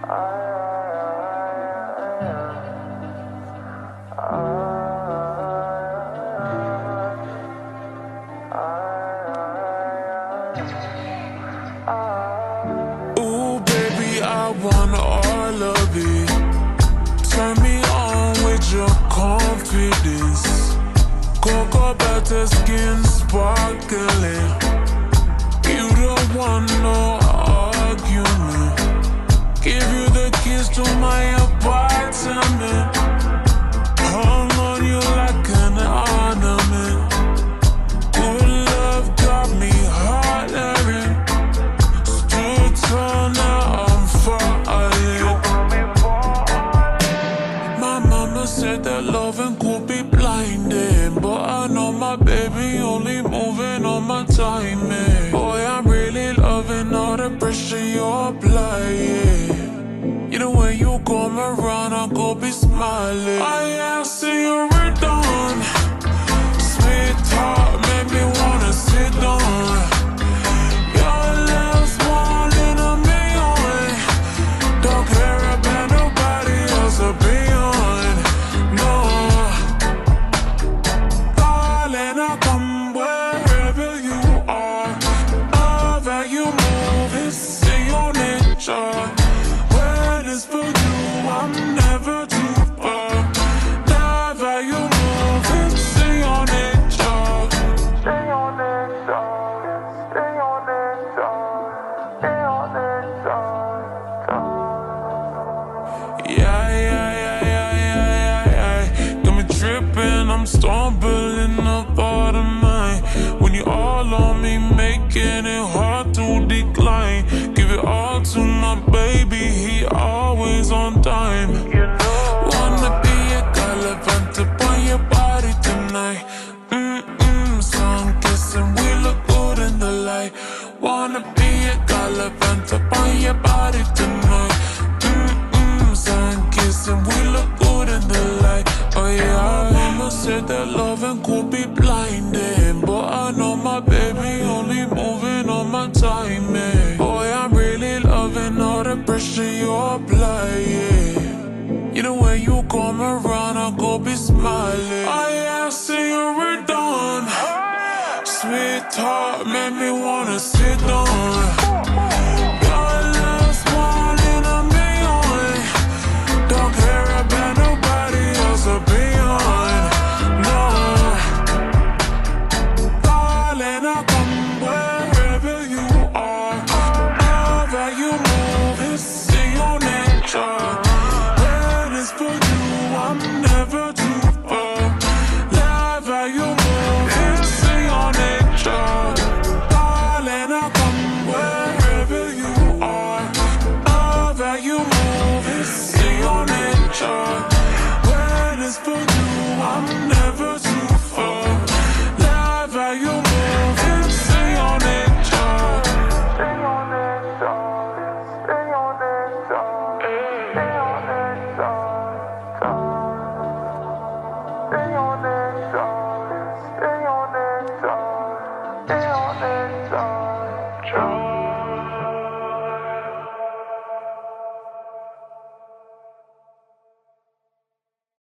Ooh, baby, I wanna all of it. Turn me on with your confidence. Cocoa butter skin sparkling. You don't want no argument. Give you the keys to my apartment. Hung on you like an ornament. Good love got me hollering. Stood tall, now I'm falling. My mama said that loving could be blinding, but I know my baby only moving on my timing. Boy, I'm really loving all the pressure you're applying. You know when you come around, I go be smiling. I asked you were done. Sweet talk made me wanna sit down. Your love's one in a million. Don't care about nobody else beyond. No, darling, I'll come wherever you are. Love how you move, it's in your nature. For you, I'm never too far. Love how you move, it's in your nature. Stay on nature, stay on nature, stay on nature. Yeah. Got me tripping, I'm stumbling up out of mine. When you all on me, making it hard to decline. Give it all to my baby, he always on time. Wanna be a gallivant upon your body tonight. Sun kissing, we look good in the light. Wanna be a gallivant upon your body tonight. Sun kissing, we look good in the light. Oh yeah, mama said that loving could be blinding, but I know my baby only moving on my timing. Boy, I'm really loving all the pressure you're applying. You know when you come around, I go be smiling. I asked you were done. Sweet talk made me wanna sit down.